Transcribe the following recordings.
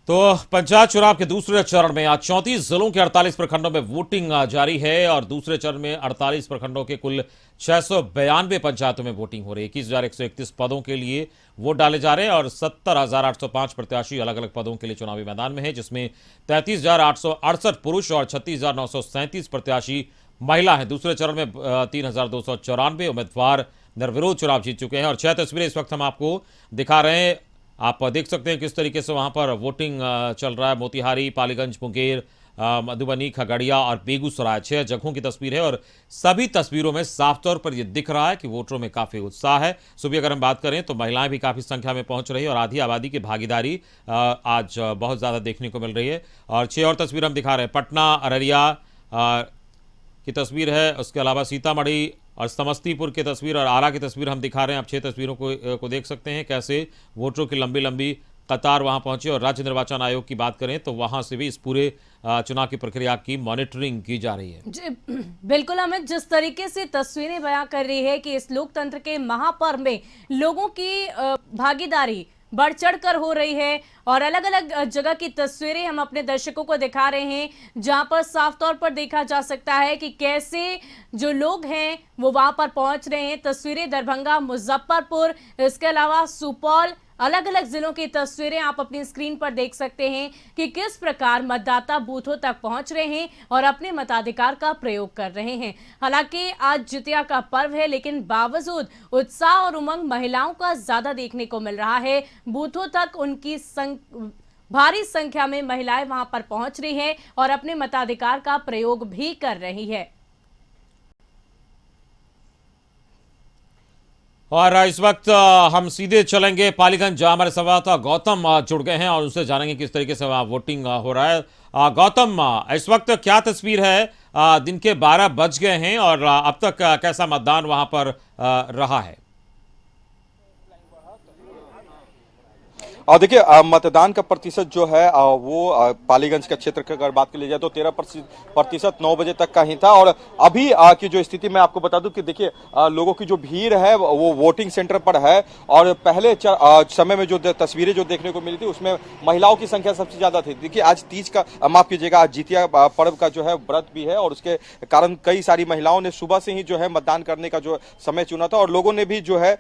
तो पंचायत चुनाव के दूसरे चरण में आज 34 जिलों के 48 प्रखंडों में वोटिंग जारी है और दूसरे चरण में 48 प्रखंडों के कुल 692 पंचायतों में वोटिंग हो रही है। 21,131 पदों के लिए वोट डाले जा रहे हैं और 70,805 प्रत्याशी अलग अलग पदों के लिए चुनावी मैदान में है, जिसमें 33,868 पुरुष और 36,937 प्रत्याशी महिला हैं। दूसरे चरण में 3,294 उम्मीदवार निर्विरोध चुनाव जीत चुके हैं और 6 तस्वीरें इस वक्त हम आपको दिखा रहे हैं। आप देख सकते हैं किस तरीके से वहां पर वोटिंग चल रहा है। मोतिहारी, पालीगंज, मुंगेर, मधुबनी, खगड़िया और बेगूसराय 6 जगहों की तस्वीर है और सभी तस्वीरों में साफ तौर पर यह दिख रहा है कि वोटरों में काफी उत्साह है। सुबह अगर हम बात करें तो महिलाएं भी काफी संख्या में पहुंच रही है और आधी आबादी की भागीदारी आज बहुत ज्यादा देखने को मिल रही है। और 6 और तस्वीर हम दिखा रहे हैं। पटना, अररिया की तस्वीर है, उसके अलावा सीतामढ़ी और समस्तीपुर की तस्वीर और आरा की तस्वीर हम दिखा रहे हैं। आप 6 तस्वीरों को देख सकते हैं कैसे वोटरों की लंबी लंबी कतार वहां पहुंची। और राज्य निर्वाचन आयोग की बात करें तो वहां से भी इस पूरे चुनाव की प्रक्रिया की मॉनिटरिंग की जा रही है। जी बिल्कुल अमित, जिस तरीके से तस्वीरें बयां कर रही है कि इस लोकतंत्र के महापर्व में लोगों की भागीदारी बढ़ चढ़ कर हो रही है और अलग अलग जगह की तस्वीरें हम अपने दर्शकों को दिखा रहे हैं, जहां पर साफ तौर पर देखा जा सकता है कि कैसे जो लोग हैं वो वहां पर पहुंच रहे हैं। तस्वीरें दरभंगा, मुजफ्फरपुर, इसके अलावा सुपौल, अलग अलग जिलों की तस्वीरें आप अपनी स्क्रीन पर देख सकते हैं कि किस प्रकार मतदाता बूथों तक पहुंच रहे हैं और अपने मताधिकार का प्रयोग कर रहे हैं। हालांकि आज जितिया का पर्व है, लेकिन बावजूद उत्साह और उमंग महिलाओं का ज्यादा देखने को मिल रहा है। बूथों तक उनकी भारी संख्या में महिलाएं वहां पर पहुंच रही हैं और अपने मताधिकार का प्रयोग भी कर रही है। और इस वक्त हम सीधे चलेंगे पालीगंज, जहां हमारे संवाददाता गौतम जुड़ गए हैं और उनसे जानेंगे किस तरीके से वहां वोटिंग हो रहा है। गौतम, इस वक्त क्या तस्वीर है? दिन के 12 बज गए हैं और अब तक कैसा मतदान वहां पर रहा है? और देखिए मतदान का प्रतिशत जो है वो पालीगंज का क्षेत्र की अगर बात कर ली जाए तो 13% 9 बजे तक का ही था। और अभी की जो स्थिति मैं आपको बता दूं कि देखिए लोगों की जो भीड़ है वो वोटिंग सेंटर पर है। और पहले समय में जो तस्वीरें जो देखने को मिली थी उसमें महिलाओं की संख्या सबसे ज्यादा थी। देखिए आज तीज का माफ कीजिएगा, आज जितिया पर्व का जो है व्रत भी है और उसके कारण कई सारी महिलाओं ने सुबह से ही जो है मतदान करने का जो समय चुना था और लोगों ने भी जो है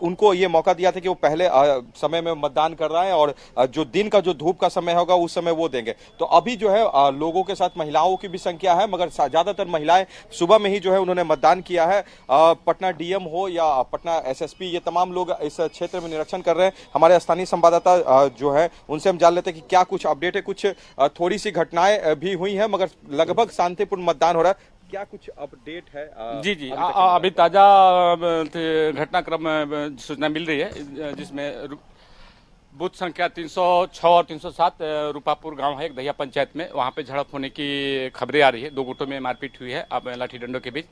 उनको ये मौका दिया था कि वो पहले समय में मतदान कर रहा है और जो दिन का जो धूप का समय होगा उस समय वो देंगे। तो अभी जो है लोगों के साथ महिलाओं की भी संख्या है, मगर ज्यादातर महिलाएं सुबह में ही जो है उन्होंने मतदान किया है। पटना डीएम हो या पटना एसएसपी, ये तमाम लोग इस क्षेत्र में निरीक्षण कर रहे हैं। हमारे स्थानीय संवाददाता जो है उनसे हम जान लेते हैं कि क्या कुछ अपडेट है। कुछ थोड़ी सी घटनाएं भी हुई हैं मगर लगभग शांतिपूर्ण मतदान हो रहा है। क्या कुछ अपडेट है? जी अभी ताजा घटनाक्रम सूचना मिल रही है, जिसमें बूथ संख्या 306 और 307 रूपापुर गांव है एक दहिया पंचायत में, वहां पे झड़प होने की खबरें आ रही है। 2 गुटों में मारपीट हुई है अब लाठी डंडों के बीच,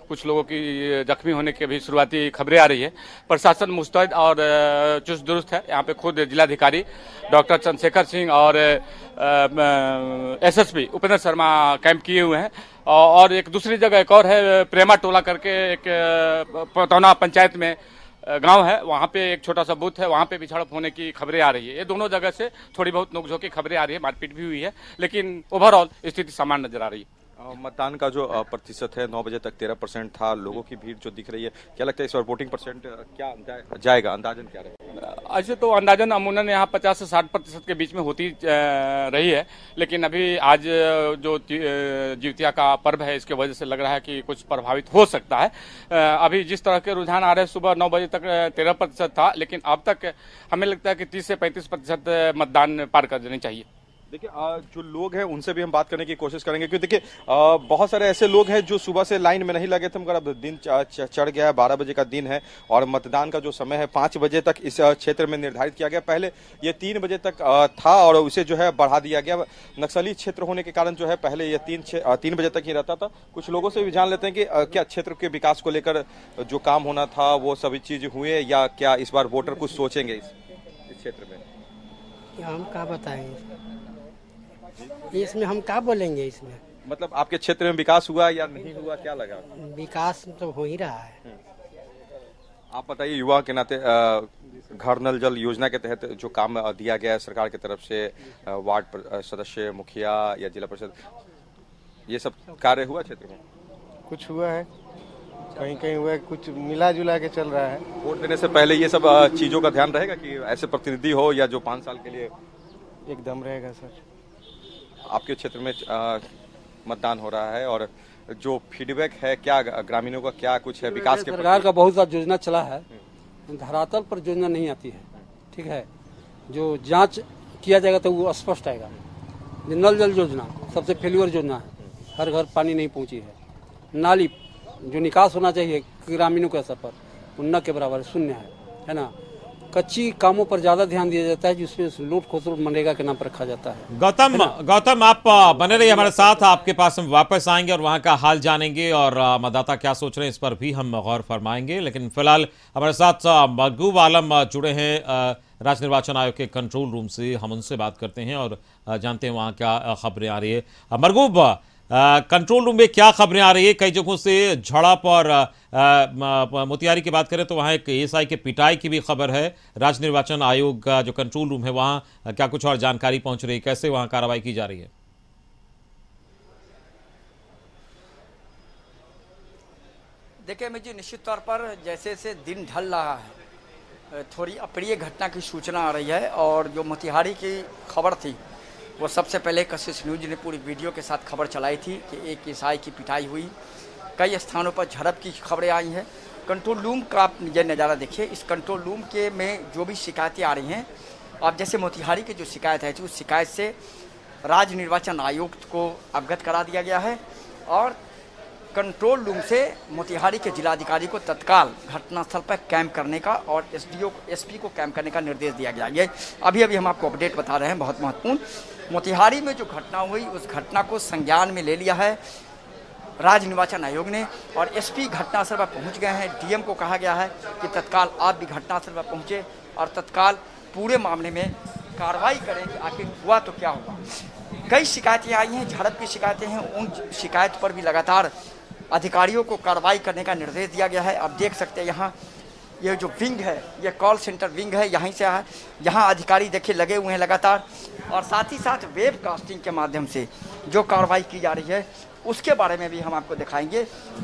कुछ लोगों की जख्मी होने की भी शुरुआती खबरें आ रही है। प्रशासन मुस्तैद और चुस्त दुरुस्त है। यहाँ पे खुद जिलाधिकारी डॉक्टर चंद्रशेखर सिंह और एसएसपी उपेंद्र शर्मा कैंप किए हुए हैं। और एक दूसरी जगह एक और है, प्रेमा टोला करके एक पतौना पंचायत में गांव है, वहां पे एक छोटा सा बूथ है, वहां पे भी झड़प होने की खबरें आ रही है। ये दोनों जगह से थोड़ी बहुत नोकझोंक की खबरें आ रही है, मारपीट भी हुई है, लेकिन ओवरऑल स्थिति सामान्य नजर आ रही है। मतदान का जो प्रतिशत है 9 बजे तक 13% था। लोगों की भीड़ जो दिख रही है, क्या लगता है इस बार वोटिंग परसेंट क्या जाएगा? अंदाजन क्या रहेगा? ऐसे तो अंदाजन अमूमन यहाँ 50 से 60% के बीच में होती रही है, लेकिन अभी आज जो जितिया का पर्व है इसके वजह से लग रहा है कि कुछ प्रभावित हो सकता है। अभी जिस तरह के रुझान आ रहे हैं, सुबह 9 बजे तक 13% था, लेकिन अब तक हमें लगता है कि 30 से 35% मतदान पार कर देनी चाहिए। देखिए जो लोग हैं उनसे भी हम बात करने की कोशिश करेंगे, क्योंकि देखिए बहुत सारे ऐसे लोग हैं जो सुबह से लाइन में नहीं लगे थे, मगर अब दिन चढ़ गया है, 12 बजे का दिन है और मतदान का जो समय है 5 बजे तक इस क्षेत्र में निर्धारित किया गया। पहले ये 3 बजे तक था और उसे जो है बढ़ा दिया गया। नक्सली क्षेत्र होने के कारण जो है पहले ये 3 बजे तक ही रहता था। कुछ लोगों से भी जान लेते हैं कि क्या क्षेत्र के विकास को लेकर जो काम होना था वो सभी चीज हुए या क्या इस बार वोटर कुछ सोचेंगे इस क्षेत्र में? हम क्या बताएंगे इसमें, हम क्या बोलेंगे इसमें? मतलब आपके क्षेत्र में विकास हुआ या नहीं हुआ, क्या लगा? विकास तो हो ही रहा है। आप बताइए, युवा के नाते घर नल जल योजना के तहत जो काम दिया गया है सरकार की तरफ से, सदस्य, मुखिया या जिला परिषद, ये सब कार्य हुआ क्षेत्र में? कुछ हुआ है, कहीं कहीं हुआ है, कुछ मिला जुला के चल रहा है। वोट देने से पहले ये सब चीजों का ध्यान रहेगा कि ऐसे प्रतिनिधि हो या जो 5 साल के लिए? एकदम रहेगा सर। आपके क्षेत्र में मतदान हो रहा है और जो फीडबैक है, क्या ग्रामीणों का क्या कुछ है विकास के? सरकार का बहुत सा योजना चला है, धरातल पर योजना नहीं आती है। ठीक है, जो जांच किया जाएगा तो वो स्पष्ट आएगा। नल जल योजना सबसे फेल्यूर योजना है, हर घर पानी नहीं पहुंची है। नाली जो निकास होना चाहिए ग्रामीणों के स्तर पर, उन्ना के बराबर शून्य है ना। कच्ची कामों पर ज्यादा ध्यान दिया जाता है, जिसमें लूट खसोट मनरेगा के नाम पर रखा जाता है। गौतम आप बने रहिए हमारे साथ, आपके पास हम वापस आएंगे और वहां का हाल जानेंगे और मतदाता क्या सोच रहे हैं इस पर भी हम गौर फरमाएंगे। लेकिन फिलहाल हमारे साथ मरगूब आलम जुड़े हैं राज्य निर्वाचन आयोग के कंट्रोल रूम से, हम उनसे बात करते हैं और जानते हैं वहां क्या खबरें आ रही है। मरगूब, कंट्रोल रूम में क्या खबरें आ रही है? कई जगहों से झड़प और मोतिहारी की बात करें तो वहां एक एएसआई के पिटाई की भी खबर है। राज्य निर्वाचन आयोग का जो कंट्रोल रूम है वहां क्या कुछ और जानकारी पहुंच रही है? कैसे वहां कार्रवाई की जा रही है? देखिए अमित जी, निश्चित तौर पर जैसे जैसे दिन ढल रहा है, थोड़ी अप्रिय घटना की सूचना आ रही है। और जो मोतिहारी की खबर थी वो सबसे पहले कशिश न्यूज ने पूरी वीडियो के साथ खबर चलाई थी कि एक ईसाई की पिटाई हुई, कई स्थानों पर झड़प की खबरें आई हैं। कंट्रोल रूम का आप ये नज़ारा देखिए। इस कंट्रोल रूम के में जो भी शिकायतें आ रही हैं, अब जैसे मोतिहारी की जो शिकायत है, उस शिकायत से राज्य निर्वाचन आयुक्त को अवगत करा दिया गया है और कंट्रोल रूम से मोतिहारी के जिलाधिकारी को तत्काल घटनास्थल पर कैंप करने का और एसपी को कैंप करने का निर्देश दिया गया। ये अभी हम आपको अपडेट बता रहे हैं, बहुत महत्वपूर्ण। मोतिहारी में जो घटना हुई उस घटना को संज्ञान में ले लिया है राज्य निर्वाचन आयोग ने और एसपी घटनास्थल पर पहुंच गए हैं। डीएम को कहा गया है कि तत्काल आप भी घटनास्थल पर पहुंचे और तत्काल पूरे मामले में कार्रवाई करें कि आखिर हुआ तो क्या हुआ। कई शिकायतें आई हैं, झड़प की शिकायतें हैं, उन शिकायत पर भी लगातार अधिकारियों को कार्रवाई करने का निर्देश दिया गया है। आप देख सकते हैं यहाँ ये जो विंग है, ये कॉल सेंटर विंग है, यहीं से यहाँ अधिकारी देखिए लगे हुए हैं लगातार। और साथ ही साथ वेब कास्टिंग के माध्यम से जो कार्रवाई की जा रही है उसके बारे में भी हम आपको दिखाएंगे।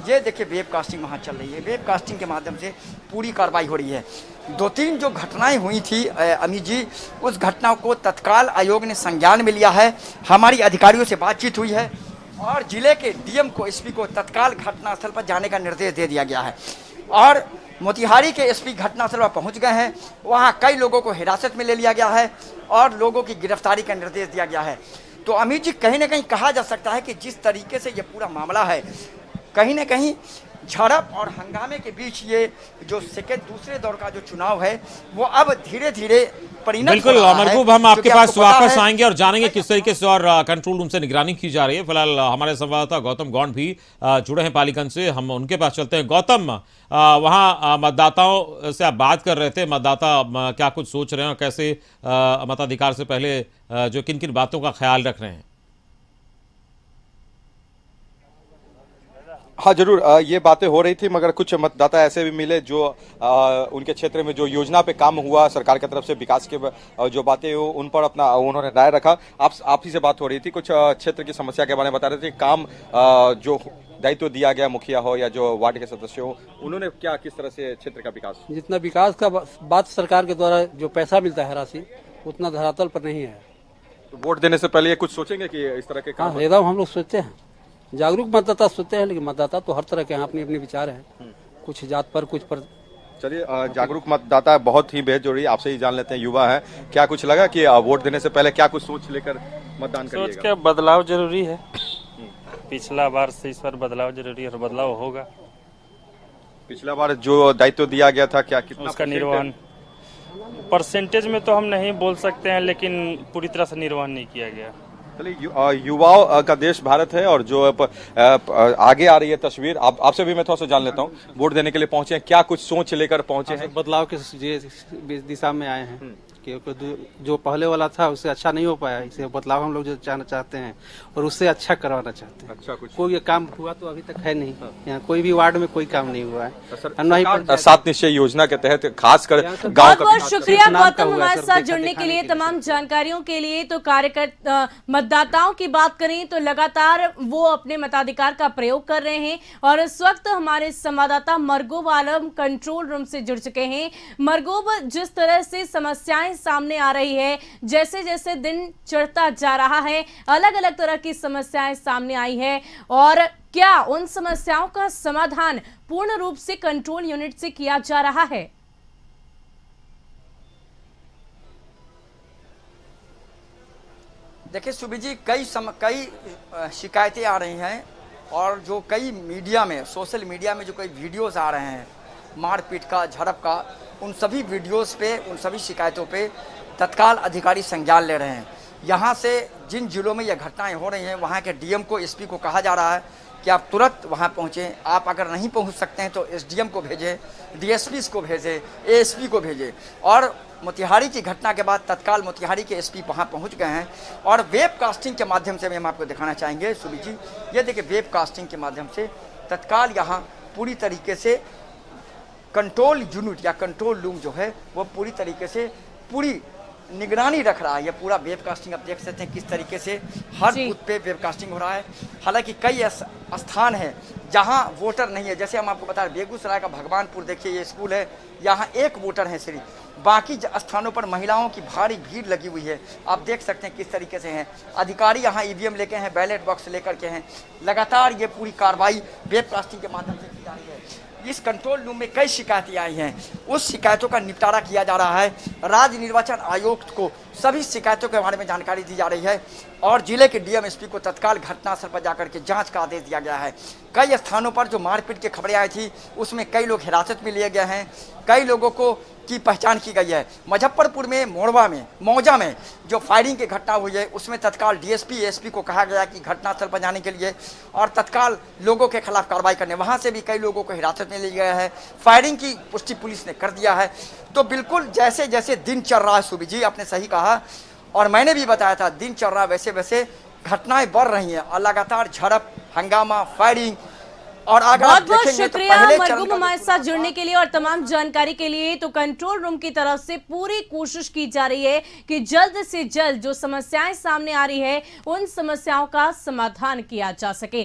ये देखिए वेब कास्टिंग वहाँ चल रही है, वेब कास्टिंग के माध्यम से पूरी कार्रवाई हो रही है। 2-3 जो घटनाएं हुई थी अमित जी, उस घटना को तत्काल आयोग ने संज्ञान में लिया है। हमारी अधिकारियों से बातचीत हुई है और जिले के डीएम को, एसपी को तत्काल घटनास्थल पर जाने का निर्देश दे दिया गया है। और मोतिहारी के एसपी घटनास्थल पर पहुंच गए हैं, वहां कई लोगों को हिरासत में ले लिया गया है और लोगों की गिरफ्तारी का निर्देश दिया गया है। तो अमित जी, कहीं ना कहीं कहा जा सकता है कि जिस तरीके से ये पूरा मामला है, कहीं ना कहीं झड़प और हंगामे के बीच ये जो दूसरे दौर का जो चुनाव है वो अब धीरे धीरे परिणत बिल्कुल मरगूब, हम आपके पास वापस आएंगे और जानेंगे किस तरीके से और कंट्रोल रूम से निगरानी की जा रही है। फिलहाल हमारे संवाददाता गौतम गौंड भी जुड़े हैं पालीगंज से, हम उनके पास चलते हैं। गौतम, वहां मतदाताओं से आप बात कर रहे थे, मतदाता क्या कुछ सोच रहे हैं और कैसे मताधिकार से पहले जो किन किन बातों का ख्याल रख रहे हैं? हाँ जरूर, ये बातें हो रही थी, मगर कुछ मतदाता ऐसे भी मिले जो उनके क्षेत्र में जो योजना पे काम हुआ सरकार की तरफ से, विकास के जो बातें उन पर अपना उन्होंने राय रखा। आप ही से बात हो रही थी, कुछ क्षेत्र की समस्या के बारे में बता रहे थे। काम जो दायित्व दिया गया, मुखिया हो या जो वार्ड के सदस्य हो, उन्होंने क्या किस तरह से क्षेत्र का विकास? जितना विकास का बात सरकार के द्वारा जो पैसा मिलता है राशि, उतना धरातल पर नहीं है। तो वोट देने से पहले ये कुछ सोचेंगे कि इस तरह के काम? एकदम हम लोग सोचते हैं, जागरूक मतदाता सोचते हैं, लेकिन मतदाता तो हर तरह के हैं, अपने अपने विचार हैं, कुछ जात पर कुछ पर। चलिए, जागरूक मतदाता बहुत ही बेहद जरूरी, आपसे ही जान लेते हैं, युवा है, क्या कुछ लगा कि वोट देने से पहले क्या कुछ सोच लेकर मतदान करिएगा? सोच के बदलाव जरूरी है, पिछला बार से इस बार बदलाव जरूरी है और बदलाव होगा। पिछला बार जो दायित्व दिया गया था, क्या कितना उसका निर्वहन परसेंटेज में तो हम नहीं बोल सकते हैं, लेकिन पूरी तरह से निर्वहन नहीं किया गया। चलिए, युवाओं का देश भारत है और जो आगे आ रही है तस्वीर, आपसे भी मैं थोड़ा सा जान लेता हूँ। वोट देने के लिए पहुंचे हैं, क्या कुछ सोच लेकर पहुंचे हैं? बदलाव के दिशा में आए हैं, क्योंकि जो पहले वाला था उससे अच्छा नहीं हो पाया, इसे बदलाव हम लोग जो चाहते हैं और उससे अच्छा करवाना चाहते हैं। अच्छा, कुछ कोई ये काम हुआ तो अभी तक है नहीं, यहाँ कोई भी वार्ड में कोई काम नहीं हुआ है। सर, ना ही सरकार 7 निश्चय योजना के तहत खासकर गांव बहुत का बहुत शुक्रिया नाम का गौतम हुआ है, हमारे सर, साथ देखा जुड़ने के दिखाने लिए, के लिए, तमाम जानकारियों के लिए। तो कार्यकर्ता मतदाताओं की बात करें तो लगातार वो अपने मताधिकार का प्रयोग कर रहे हैं और इस वक्त हमारे संवाददाता मरगूब आलम कंट्रोल रूम से जुड़ चुके हैं। मरगूब, जिस तरह से समस्याएं सामने आ रही है, जैसे जैसे दिन चढ़ता जा रहा है, अलग अलग तरह की समस्याएं सामने आई है, और क्या उन समस्याओं का समाधान पूर्ण रूप से कंट्रोल यूनिट से किया जा रहा है? देखिए सुबी जी, कई शिकायतें आ रही हैं और जो कई मीडिया में, सोशल मीडिया में जो कई वीडियोस आ रहे हैं मारपीट का, झड़प का, उन सभी वीडियोस पे, उन सभी शिकायतों पे तत्काल अधिकारी संज्ञान ले रहे हैं। यहाँ से जिन जिलों में ये घटनाएं हो रही हैं वहाँ के डीएम को, एसपी को कहा जा रहा है कि आप तुरंत वहाँ पहुँचें। आप अगर नहीं पहुँच सकते हैं तो एसडीएम को भेजें, डीएसपी को भेजें, एएसपी को भेजें। और मोतिहारी की घटना के बाद तत्काल मोतिहारी के एसपी वहाँ पहुँच गए हैं और वेब कास्टिंग के माध्यम से हम आपको दिखाना चाहेंगे सुबी जी। ये देखिए, वेब कास्टिंग के माध्यम से तत्काल यहाँ पूरी तरीके से कंट्रोल यूनिट या कंट्रोल रूम जो है वो पूरी तरीके से पूरी निगरानी रख रहा है। ये पूरा वेबकास्टिंग आप देख सकते हैं किस तरीके से हर बूथ पे वेबकास्टिंग हो रहा है। हालांकि कई स्थान है जहां वोटर नहीं है, जैसे हम आपको बता रहे बेगूसराय का भगवानपुर, देखिए ये स्कूल है, यहाँ एक वोटर है सिर्फ, बाकी स्थानों पर महिलाओं की भारी भीड़ लगी हुई है। आप देख सकते हैं किस तरीके से हैं। अधिकारी यहाँ ईवीएम लेके हैं, बैलेट बॉक्स लेकर के हैं। लगातार ये पूरी कार्रवाई वेबकास्टिंग के माध्यम से की जा रही है। इस कंट्रोल रूम में कई शिकायतें आई हैं, उस शिकायतों का निपटारा किया जा रहा है। राज्य निर्वाचन आयोग को सभी शिकायतों के बारे में जानकारी दी जा रही है और जिले के डीएम एसपी को तत्काल घटनास्थल पर जाकर के जांच का आदेश दिया गया है। कई स्थानों पर जो मारपीट की खबरें आई थी उसमें कई लोग हिरासत में लिए गए हैं, कई लोगों को की पहचान की गई है। मुजफ्फरपुर में मौजा में जो फायरिंग की घटना हुई है उसमें तत्काल डीएसपी एसपी को कहा गया कि घटनास्थल पर जाने के लिए और तत्काल लोगों के खिलाफ कार्रवाई करने। वहां से भी कई लोगों को हिरासत में लिया गया है। फायरिंग की पुष्टि पुलिस ने कर दिया है। तो बिल्कुल जैसे जैसे दिन चल रहा है सुबी जी, आपने सही कहा और मैंने भी बताया था, दिन चल रहा है वैसे वैसे घटनाएं बढ़ रही हैं और लगातार झड़प, हंगामा, फायरिंग। और बहुत बहुत शुक्रिया मरगूब हमारे साथ जुड़ने के लिए और तमाम जानकारी के लिए। तो कंट्रोल रूम की तरफ से पूरी कोशिश की जा रही है कि जल्द से जल्द जो समस्याएं सामने आ रही है उन समस्याओं का समाधान किया जा सके।